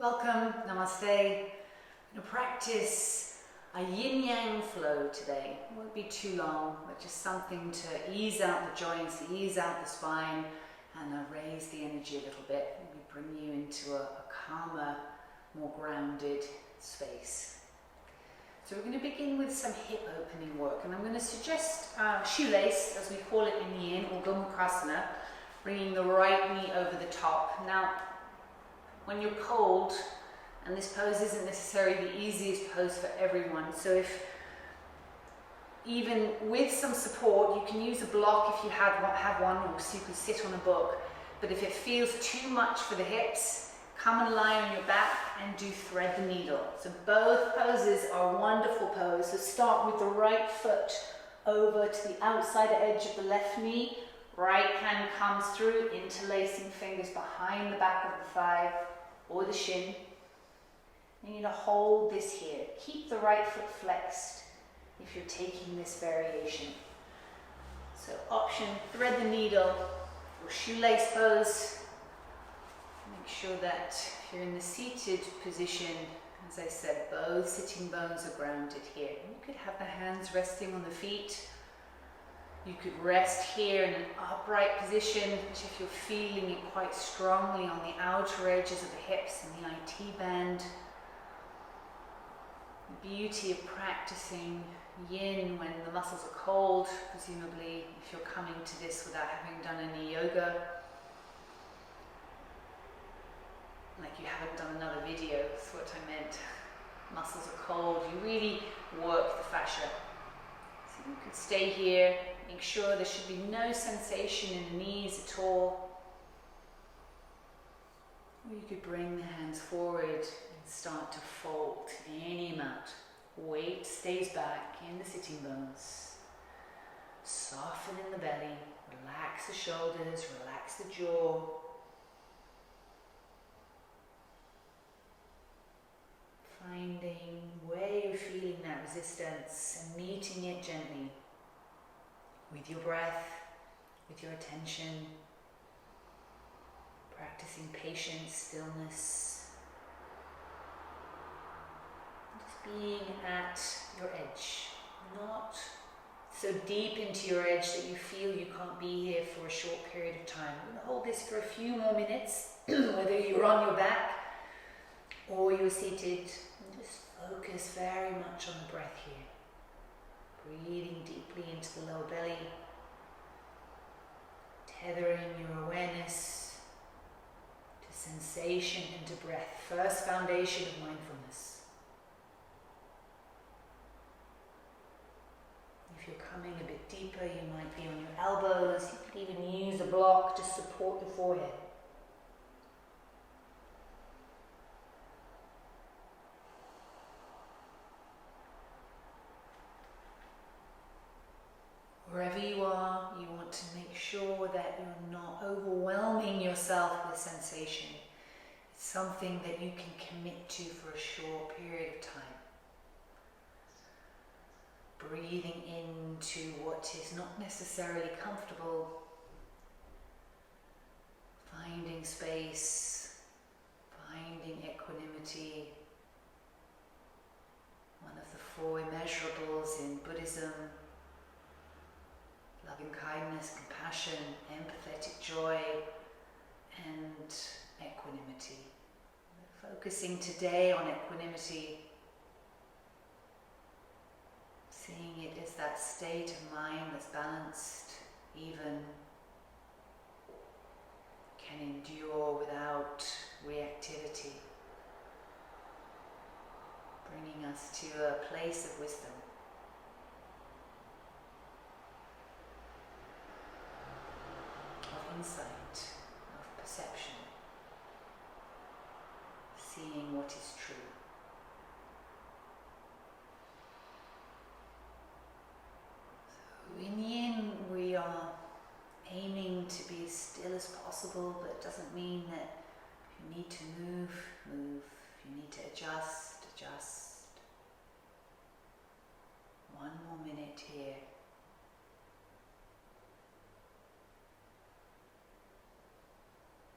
Welcome, namaste. I'm going to practice a yin-yang flow today. It won't be too long, but just something to ease out the joints, ease out the spine, and raise the energy a little bit. Maybe bring you into a calmer, more grounded space. So we're going to begin with some hip opening work, and I'm going to suggest shoelace, as we call it in yin, or Gomukhasana, bringing the right knee over the top. Now, when you're cold, and this pose isn't necessarily the easiest pose for everyone, so if even with some support, you can use a block if you have one, or so you can sit on a book. But if it feels too much for the hips, come and lie on your back and do thread the needle. So both poses are wonderful poses. So start with the right foot over to the outside edge of the left knee. Right hand comes through, interlacing fingers behind the back of the thigh or the shin. You need to hold this here. Keep the right foot flexed if you're taking this variation. So option, thread the needle or shoelace pose. Make sure that if you're in the seated position, as I said, both sitting bones are grounded here. You could have the hands resting on the feet. You could rest here in an upright position, which if you're feeling it quite strongly on the outer edges of the hips and the IT band. The beauty of practicing yin when the muscles are cold, presumably if you're coming to this without having done any yoga, like you haven't done another video, that's what I meant. Muscles are cold, you really work the fascia. So you could stay here, make sure there should be no sensation in the knees at all. Or you could bring the hands forward and start to fold any amount. Weight stays back in the sitting bones. Soften in the belly, relax the shoulders, relax the jaw. Finding where you're feeling that resistance and meeting it gently with your breath, with your attention, practicing patience, stillness, just being at your edge, not so deep into your edge that you feel you can't be here for a short period of time. I'm going to hold this for a few more minutes, whether you're on your back or you're seated, and just focus very much on the breath here. Breathing deeply into the lower belly, tethering your awareness to sensation and to breath. First foundation of mindfulness. If you're coming a bit deeper, you might be on your elbows. You could even use a block to support the forehead. Wherever you are, you want to make sure that you're not overwhelming yourself with sensation. It's something that you can commit to for a short period of time. Breathing into what is not necessarily comfortable. Finding space, finding equanimity. One of the four immeasurables in Buddhism. Loving kindness, compassion, empathetic joy, and equanimity. We're focusing today on equanimity, seeing it as that state of mind that's balanced, even, can endure without reactivity, bringing us to a place of wisdom. Insight, of perception, seeing what is true. So in yin we are aiming to be as still as possible, but it doesn't mean that if you need to move, move. If you need to adjust, adjust. One more minute here.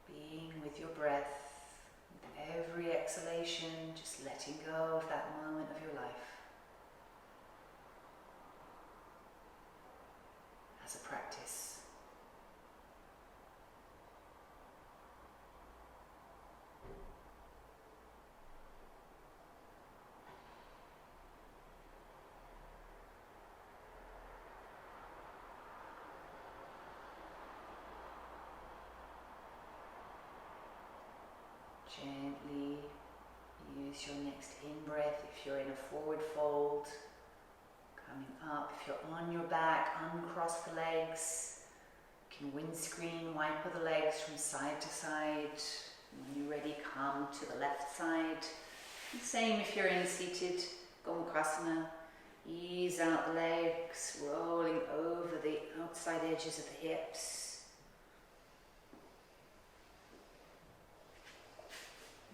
Being with your breath, with every exhalation. relaxation, just letting go of that moment of your life as a practice. Gently use your next in-breath if you're in a forward fold, coming up. If you're on your back, uncross the legs. You can windscreen wipe the legs from side to side. When you're ready, come to the left side. And same if you're in seated Gomukhasana. Ease out the legs, rolling over the outside edges of the hips.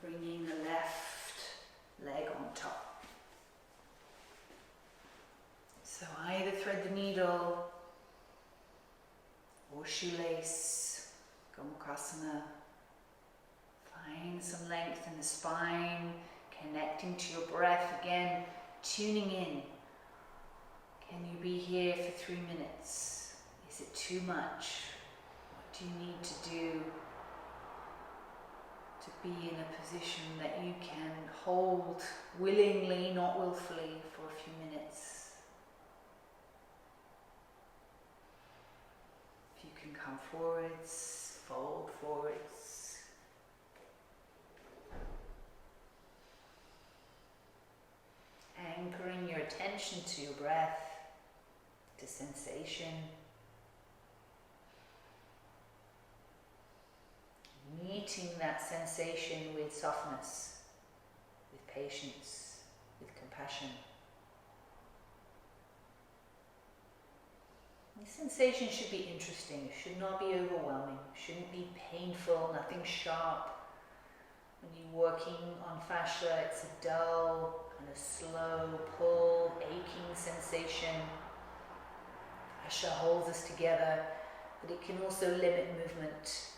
Bringing the left leg on top. So either thread the needle or shoelace, Gomukhasana. Find some length in the spine, connecting to your breath again, tuning in. Can you be here for 3 minutes? Is it too much? What do you need to do to be in a position that you can hold willingly, not willfully, for a few minutes? If you can come forwards, fold forwards. Anchoring your attention to your breath, to sensation. Meeting that sensation with softness, with patience, with compassion. The sensation should be interesting, it should not be overwhelming, it shouldn't be painful, nothing sharp. When you're working on fascia, it's a dull, kind of slow pull, aching sensation. Fascia holds us together, but it can also limit movement.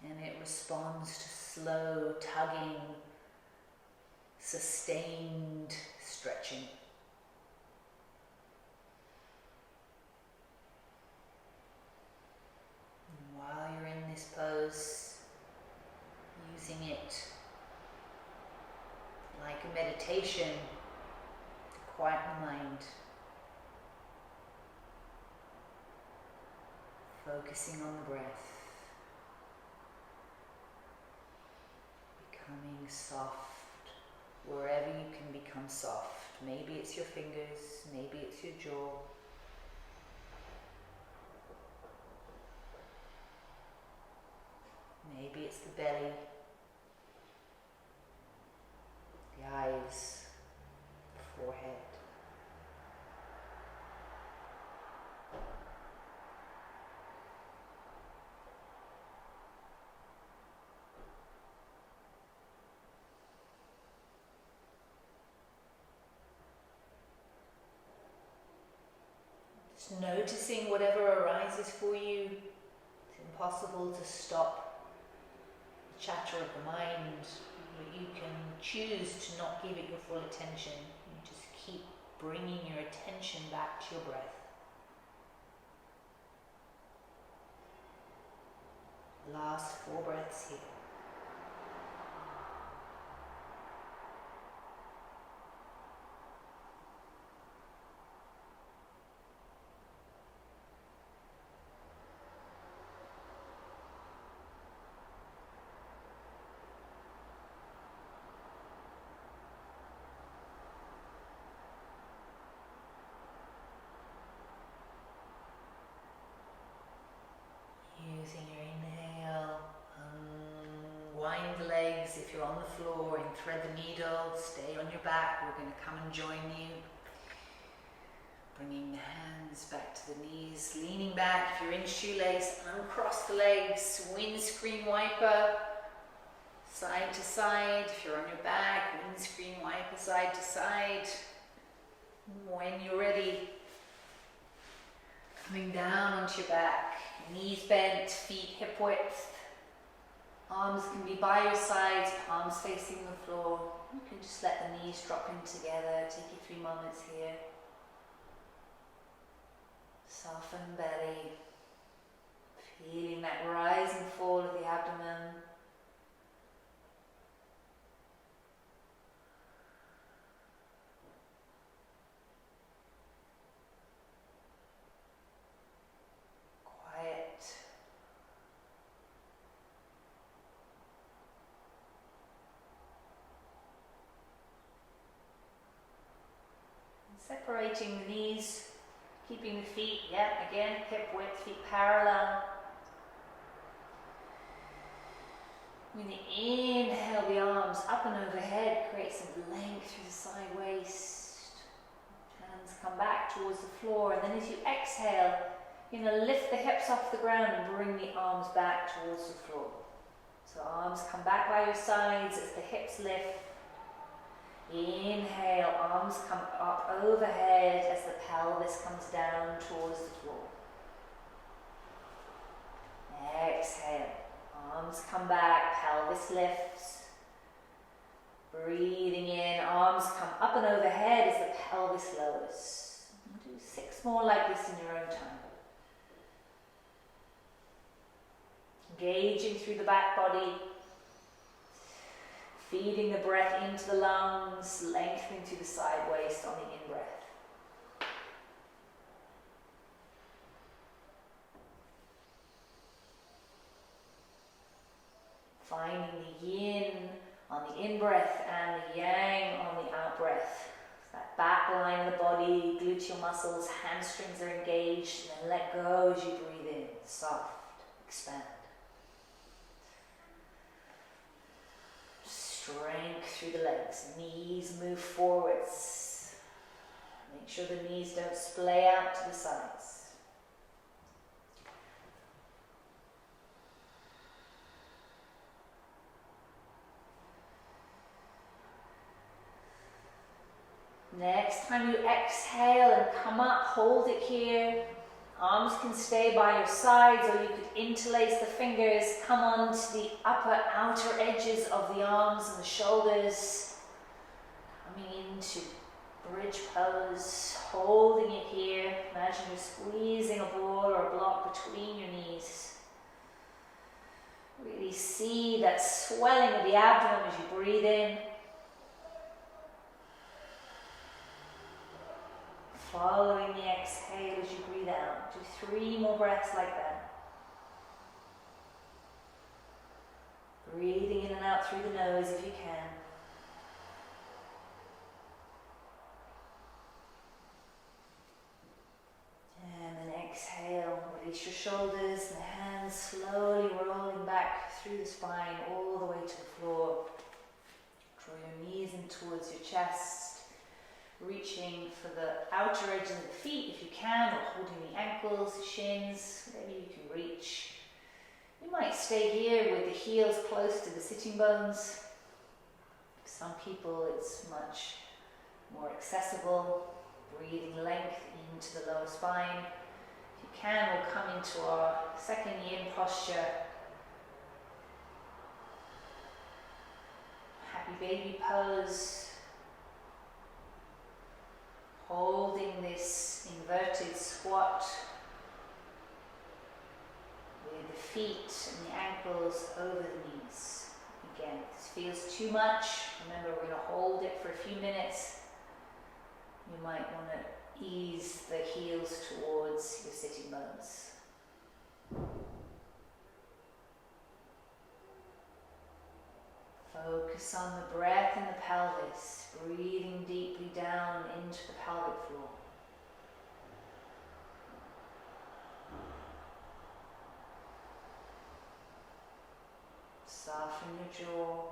And it responds to slow tugging, sustained stretching. And while you're in this pose, using it like a meditation to quiet the mind, focusing on the breath. Becoming soft wherever you can become soft. Maybe it's your fingers, maybe it's your jaw. Maybe it's the belly, the eyes, the forehead. Just noticing whatever arises for you. It's impossible to stop the chatter of the mind. You can choose to not give it your full attention. You just keep bringing your attention back to your breath. Last 4 breaths here. Using your inhale, unwind the legs if you're on the floor and thread the needle, stay on your back, we're going to come and join you. Bringing the hands back to the knees, leaning back, if you're in shoelace, uncross the legs, windscreen wiper, side to side, if you're on your back, windscreen wiper side to side. When you're ready, coming down onto your back, knees bent, feet hip width. Arms can be by your sides, palms facing the floor. You can just let the knees drop in together. Take your 3 moments here. Soften belly. Feeling that rise and fall of the abdomen. Quiet. Separating the knees, keeping the feet, again, hip width, feet parallel. When you inhale the arms up and overhead, create some length through the side waist. Hands come back towards the floor, and then as you exhale, you're going to lift the hips off the ground and bring the arms back towards the floor. So arms come back by your sides as the hips lift. Inhale, arms come up overhead as the pelvis comes down towards the floor. Exhale, arms come back, pelvis lifts. Breathing in, arms come up and overhead as the pelvis lowers. Do 6 more like this in your own time. Engaging through the back body. Feeding the breath into the lungs, lengthening through the side waist on the in-breath. Finding the yin on the in-breath and the yang on the out-breath. That back line of the body, gluteal muscles, hamstrings are engaged, and then let go as you breathe in. Soft, expand. Strength through the legs, knees move forwards. Make sure the knees don't splay out to the sides. Next time you exhale and come up, hold it here. Arms can stay by your sides, or you could interlace the fingers, come on to the upper outer edges of the arms and the shoulders. Coming into bridge pose, holding it here. Imagine you're squeezing a ball or a block between your knees. Really see that swelling of the abdomen as you breathe in. Following the exhale as you breathe out. Do 3 more breaths like that. Breathing in and out through the nose if you can. And then exhale, release your shoulders and the hands slowly rolling back through the spine all the way to the floor. Draw your knees in towards your chest. Reaching for the outer edges of the feet if you can, or holding the ankles, shins, whatever you can reach. You might stay here with the heels close to the sitting bones. For some people it's much more accessible. Breathing length into the lower spine. If you can, we'll come into our second yin posture. Happy baby pose. Holding this inverted squat with the feet and the ankles over the knees. Again, if this feels too much, remember we're going to hold it for a few minutes. You might want to ease the heels towards your sitting bones. Focus on the breath in the pelvis, breathing deeply down into the pelvic floor. Soften your jaw.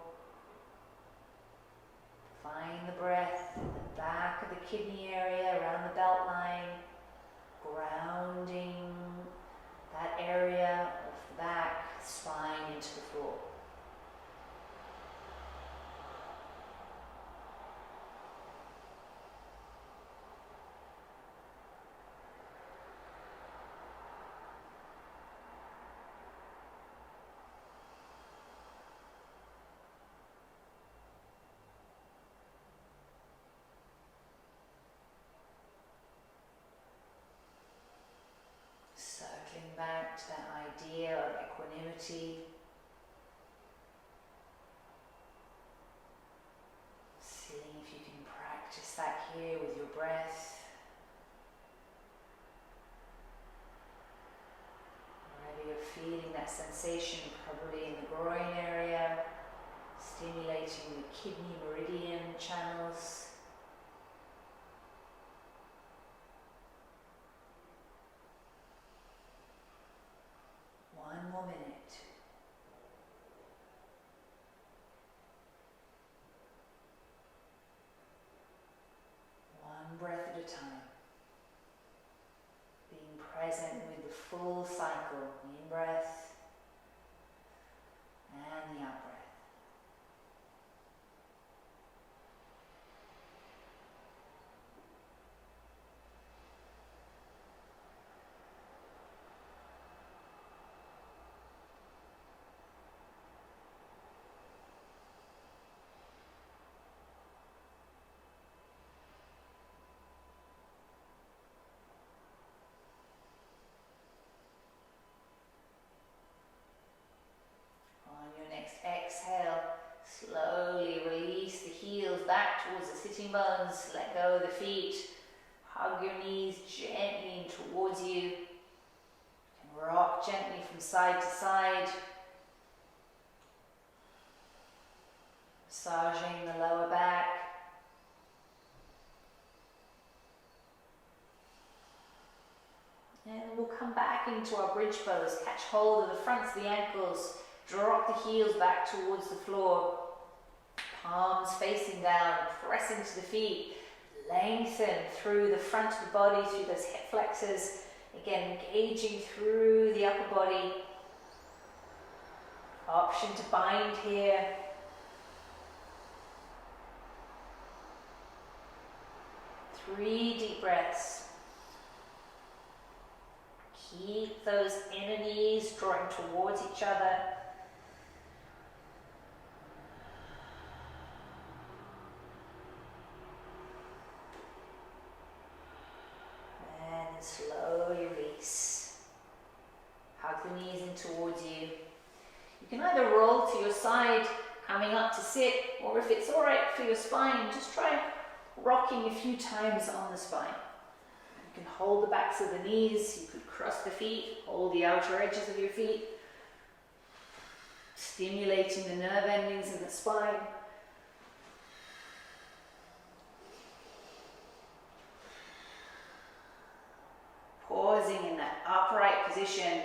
Find the breath in the back of the kidney area, around the belt line, grounding that area of the back, spine into the floor. back to that idea of equanimity. Seeing if you can practice that here with your breath. Wherever you're feeling that sensation, probably in the groin area, stimulating the kidney meridian channels. One more minute. One breath at a time. Being present with the full cycle, in breath and the out breath. Exhale, slowly release the heels back towards the sitting bones, let go of the feet, hug your knees gently in towards you, and rock gently from side to side, massaging the lower back. And we'll come back into our bridge pose, catch hold of the fronts of the ankles, drop the heels back towards the floor, palms facing down, press into the feet, lengthen through the front of the body, through those hip flexors, again engaging through the upper body. Option to bind here. Three deep breaths. Keep those inner knees drawing towards each other. And slowly release. Hug the knees in towards you. You can either roll to your side, coming up to sit, or if it's alright for your spine, just try rocking a few times on the spine. You can hold the backs of the knees, you could cross the feet, hold the outer edges of your feet, stimulating the nerve endings in the spine. Pausing in that upright position,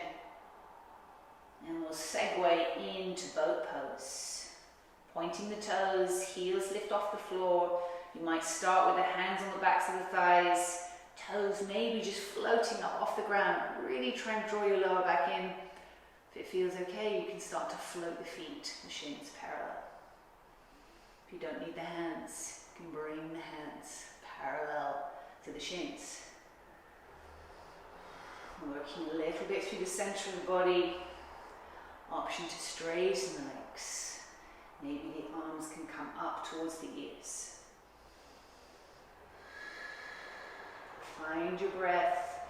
and we'll segue into boat pose. Pointing the toes, heels lift off the floor. You might start with the hands on the backs of the thighs, toes maybe just floating up off the ground. Really try and draw your lower back in. If it feels okay, you can start to float the feet, the shins parallel. If you don't need the hands, you can bring the hands parallel to the shins. Working a little bit through the center of the body. Option to straighten the legs. Maybe the arms can come up towards the ears. Find your breath.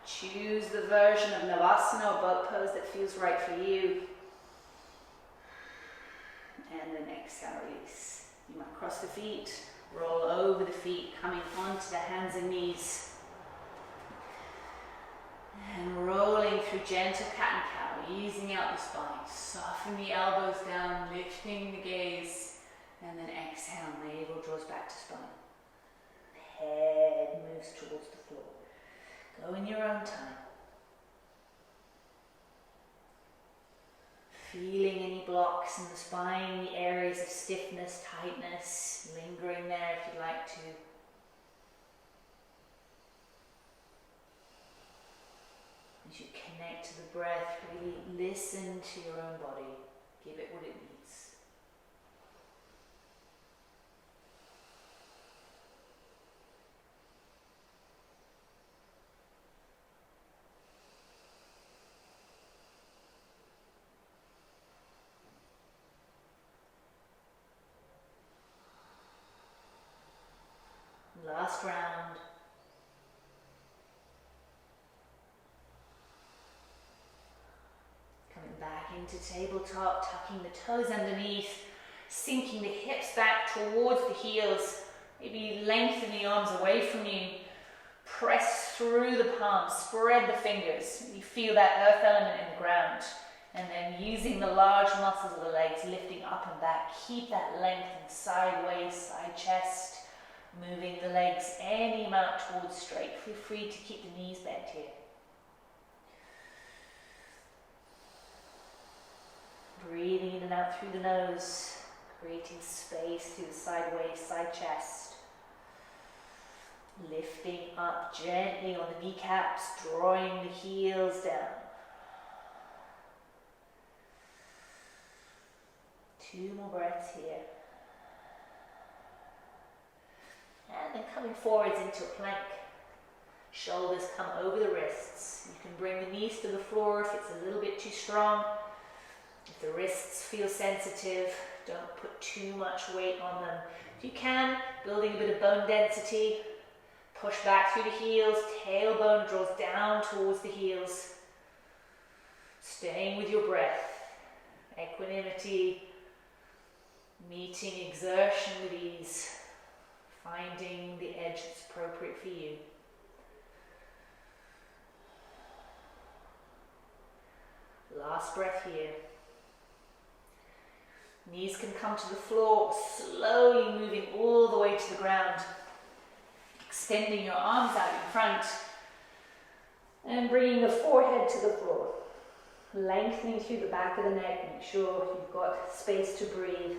Choose the version of Navasana or boat pose that feels right for you. And then exhale, release. You might cross the feet, roll over the feet, coming onto the hands and knees. And rolling through gentle cat and cow, easing out the spine. Soften the elbows down, lifting the gaze. And then exhale, navel draws back to spine. Head moves towards the floor. Go in your own time. Feeling any blocks in the spine, the areas of stiffness, tightness, lingering there if you'd like to. As you connect to the breath, really listen to your own body. Give it what it needs. Last round. back into tabletop, tucking the toes underneath, sinking the hips back towards the heels, maybe lengthen the arms away from you, press through the palms, spread the fingers, you feel that earth element in the ground, and then using the large muscles of the legs, lifting up and back, keep that length in side waist, side chest, moving the legs any amount towards straight. Feel free to keep the knees bent here. Breathing in and out through the nose, creating space through the side waist, side chest. Lifting up gently on the kneecaps, drawing the heels down. 2 more breaths here. And then coming forwards into a plank. Shoulders come over the wrists. You can bring the knees to the floor if it's a little bit too strong. If the wrists feel sensitive, don't put too much weight on them. If you can, building a bit of bone density, push back through the heels, tailbone draws down towards the heels. Staying with your breath, equanimity, meeting exertion with ease, finding the edge that's appropriate for you. Last breath here. Knees can come to the floor, slowly moving all the way to the ground. Extending your arms out in front and bringing the forehead to the floor. Lengthening through the back of the neck, make sure you've got space to breathe.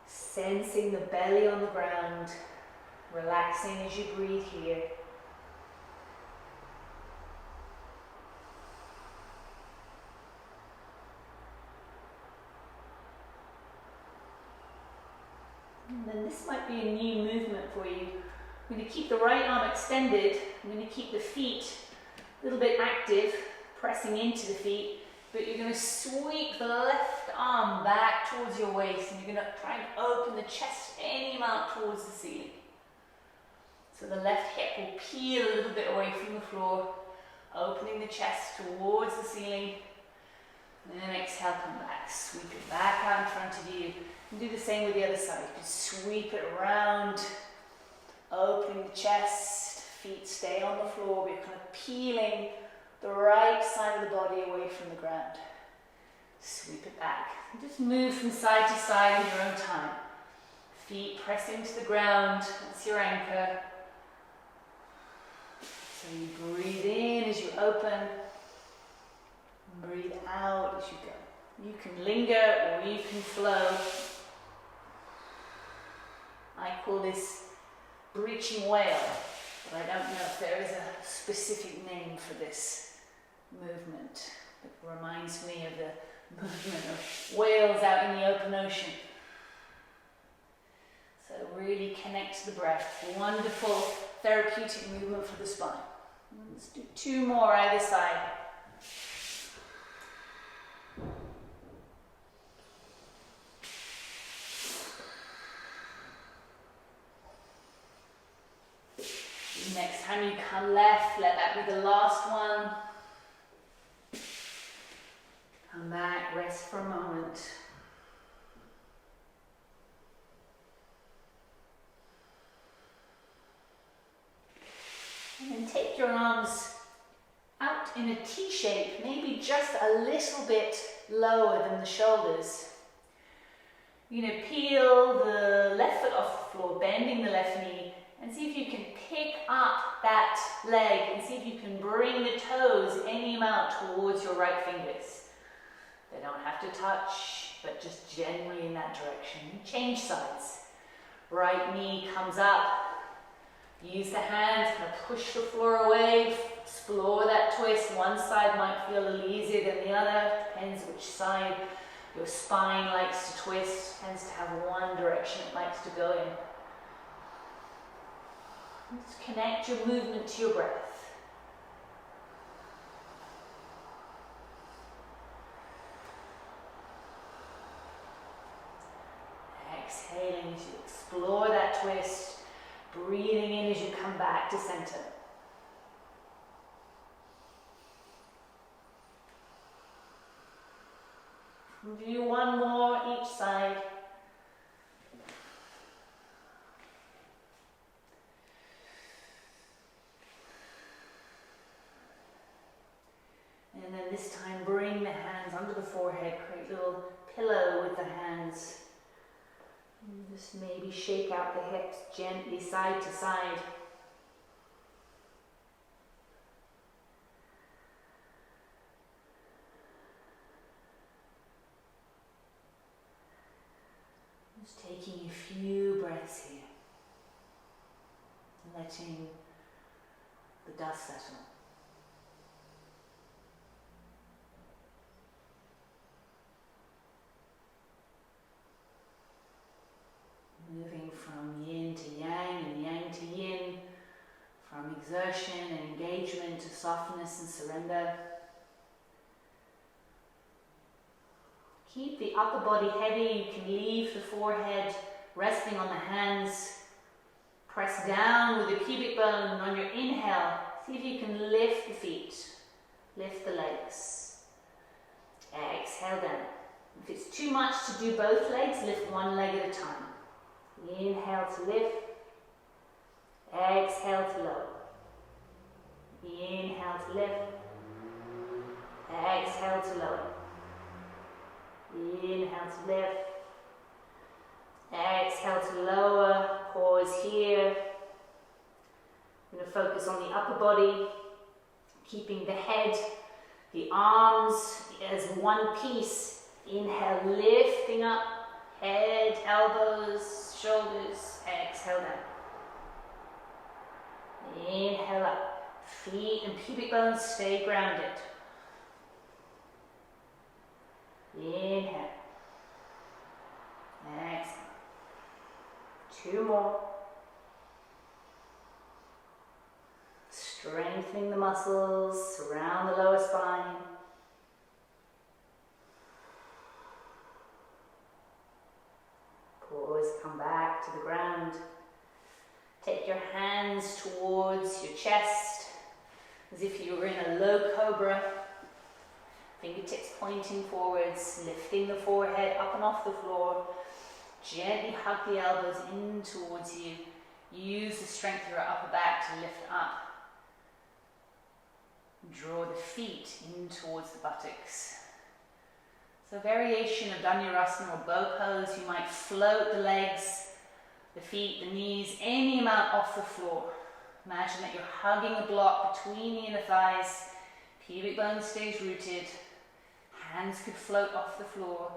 Sensing the belly on the ground, relaxing as you breathe here. And then this might be a new movement for you. I'm going to keep the right arm extended. I'm going to keep the feet a little bit active, pressing into the feet, but you're going to sweep the left arm back towards your waist, and you're going to try and open the chest any amount towards the ceiling. So the left hip will peel a little bit away from the floor, opening the chest towards the ceiling. And then exhale, come back. Sweep it back out in front of you. And do the same with the other side. Just sweep it around, opening the chest, feet stay on the floor. We're kind of peeling the right side of the body away from the ground. Sweep it back. And just move from side to side in your own time. Feet pressing to the ground. That's your anchor. So you breathe in as you open. Breathe out as you go. You can linger or you can flow. I call this breaching whale, but I don't know if there is a specific name for this movement. It reminds me of the movement of whales out in the open ocean. So really connect to the breath. Wonderful therapeutic movement for the spine. Let's do 2 more either side. Next time you come left, let that be the last one. Come back, rest for a moment. And then take your arms out in a T shape, maybe just a little bit lower than the shoulders. You're going to peel the left foot off the floor, bending the left knee, and see if you can pick up that leg and see if you can bring the toes any amount towards your right fingers. They don't have to touch, but just generally in that direction. Change sides. Right knee comes up. Use the hands, kind of push the floor away. Explore that twist. One side might feel a little easier than the other. Depends which side your spine likes to twist. Tends to have one direction it likes to go in. Let's connect your movement to your breath. Exhaling as you explore that twist, breathing in as you come back to center. Do one more each side. And then this time bring the hands under the forehead, create a little pillow with the hands. And just maybe shake out the hips gently side to side. Just taking a few breaths here, letting the dust settle. Moving from yin to yang and yang to yin, from exertion and engagement to softness and surrender. Keep the upper body heavy. You can leave the forehead resting on the hands. Press down with the pubic bone on your inhale. See if you can lift the feet, lift the legs. Exhale down. If it's too much to do both legs, lift one leg at a time. Inhale to lift. Exhale to lower. Inhale to lift. Exhale to lower. Inhale to lift. Exhale to lower. Pause here. I'm going to focus on the upper body, keeping the head, the arms as one piece. Inhale, lifting up, head, elbows, shoulders. Exhale down. Inhale up. Feet and pubic bones stay grounded. Inhale. Exhale. Two more. Strengthening the muscles around the lower spine. Pause, come back to the ground. Take your hands towards your chest as if you were in a low cobra. Fingertips pointing forwards, lifting the forehead up and off the floor. Gently hug the elbows in towards you. Use the strength of your upper back to lift up. Draw the feet in towards the buttocks. So variation of Dhanurasana or bow pose, you might float the legs, the feet, the knees, any amount off the floor. Imagine that you're hugging a block between the inner thighs. Pubic bone stays rooted. Hands could float off the floor.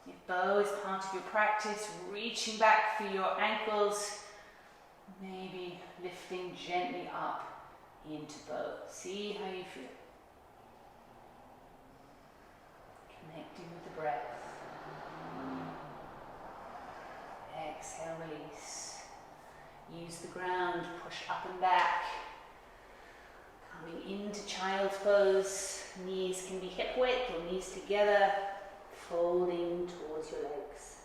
If bow is part of your practice, reaching back for your ankles, maybe lifting gently up into bow. See how you feel. Connecting with the breath. Exhale, release. Use the ground, push up and back. Coming into child's pose. Knees can be hip width or knees together. Folding towards your legs.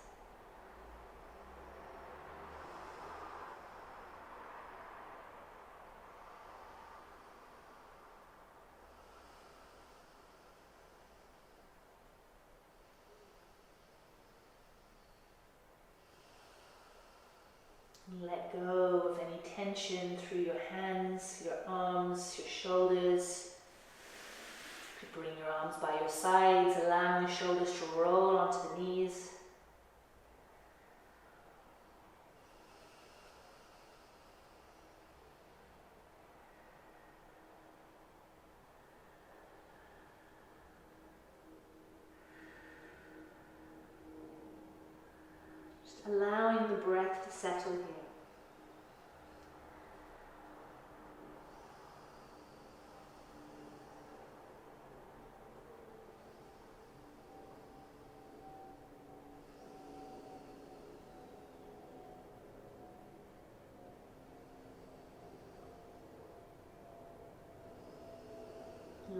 Let go of any tension through your hands, your arms, your shoulders. You could bring your arms by your sides, allowing the shoulders to roll onto the knees. Just allowing the breath to settle here.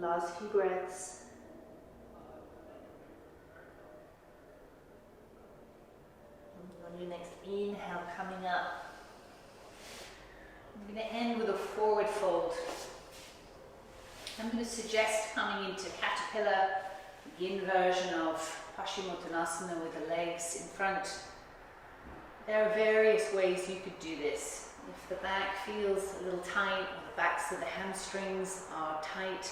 Last few breaths. And on your next inhale, coming up, I'm going to end with a forward fold. I'm going to suggest coming into caterpillar, the yin version of Paschimottanasana with the legs in front. There are various ways you could do this. If the back feels a little tight, or the backs of the hamstrings are tight,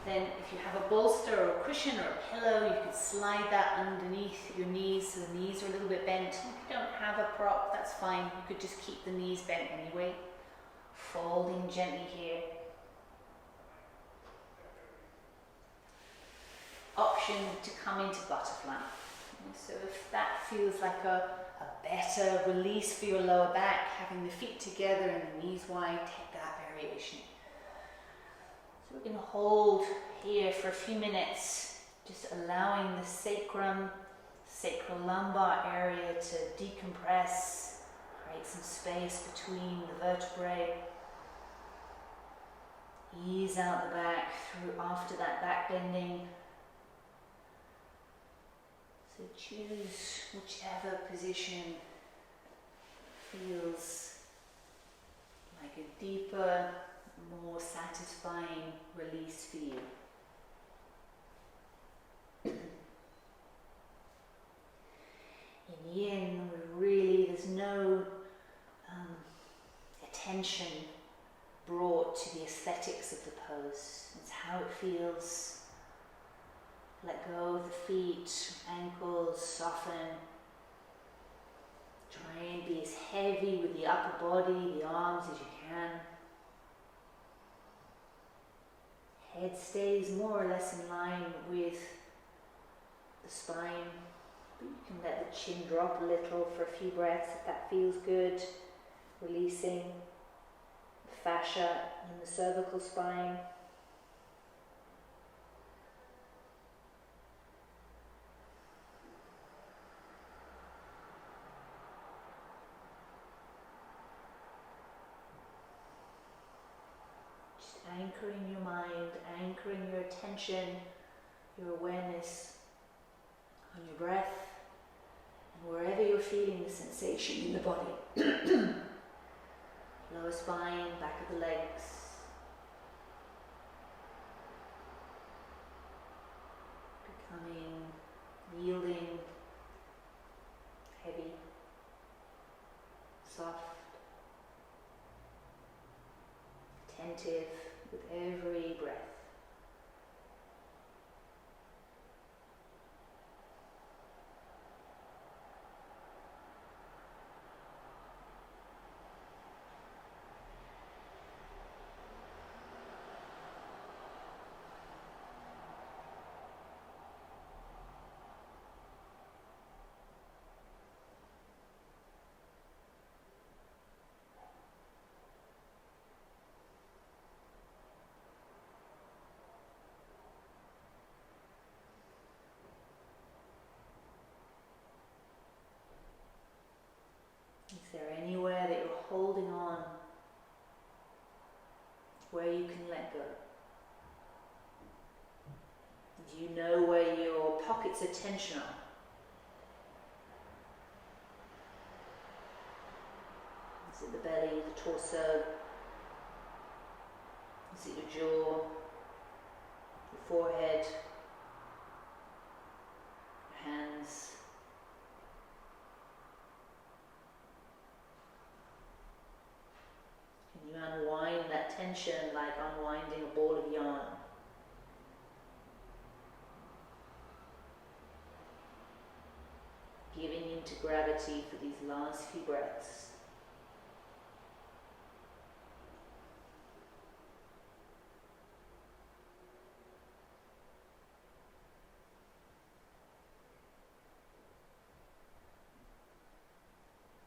then if you have a bolster or a cushion or a pillow, you could slide that underneath your knees so the knees are a little bit bent. If you don't have a prop, that's fine. You could just keep the knees bent anyway. Folding gently here. Option to come into butterfly. So if that feels like a better release for your lower back, having the feet together and the knees wide, take that variation. So we're going to hold here for a few minutes, just allowing the sacrum, sacrolumbar area to decompress, create some space between the vertebrae. Ease out the back through after that back bending. So choose whichever position feels like a deeper, more satisfying release for you. In yin, there's no attention brought to the aesthetics of the pose. It's how it feels. Let go of the feet, ankles, soften. Try and be as heavy with the upper body, the arms as you can. Head stays more or less in line with the spine, but you can let the chin drop a little for a few breaths if that feels good. Releasing the fascia in the cervical spine. Anchoring your mind, anchoring your attention, your awareness on your breath, and wherever you're feeling the sensation in the body. Lower spine, back of the legs. Becoming yielding, heavy, soft, attentive with every breath. Is there anywhere that you're holding on where you can let go? Do you know where your pockets of tension are? Is it the belly, the torso? Is it your jaw, your forehead, your hands? You unwind that tension like unwinding a ball of yarn. Giving into gravity for these last few breaths.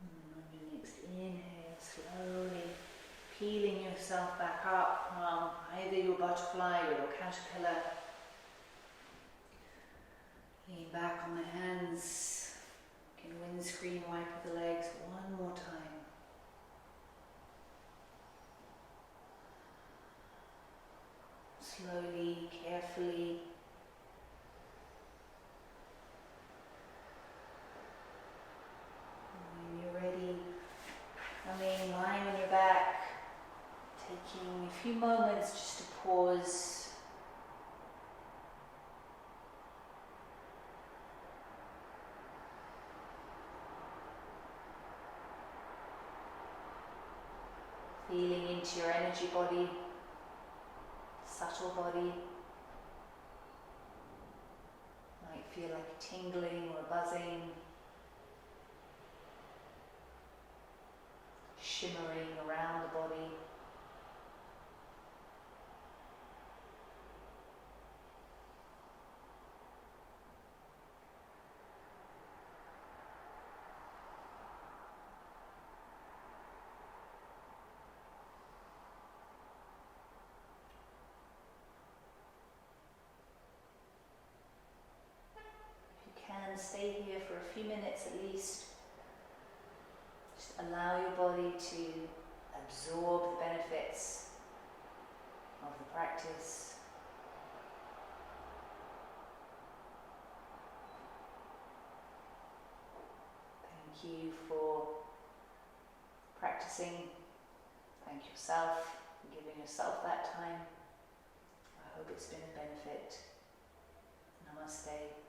And on your next inhale, slowly peeling yourself back up from either your butterfly or your caterpillar. Lean back on the hands. You can windscreen wipe with the legs one more time. Slowly, carefully. When you're ready, lying on your back. Taking a few moments just to pause energy body, subtle body. Might feel like a tingling or a buzzing, shimmering around the body. Can stay here for a few minutes at least. Just allow your body to absorb the benefits of the practice. Thank you for practicing. Thank yourself for giving yourself that time. I hope it's been a benefit. Namaste.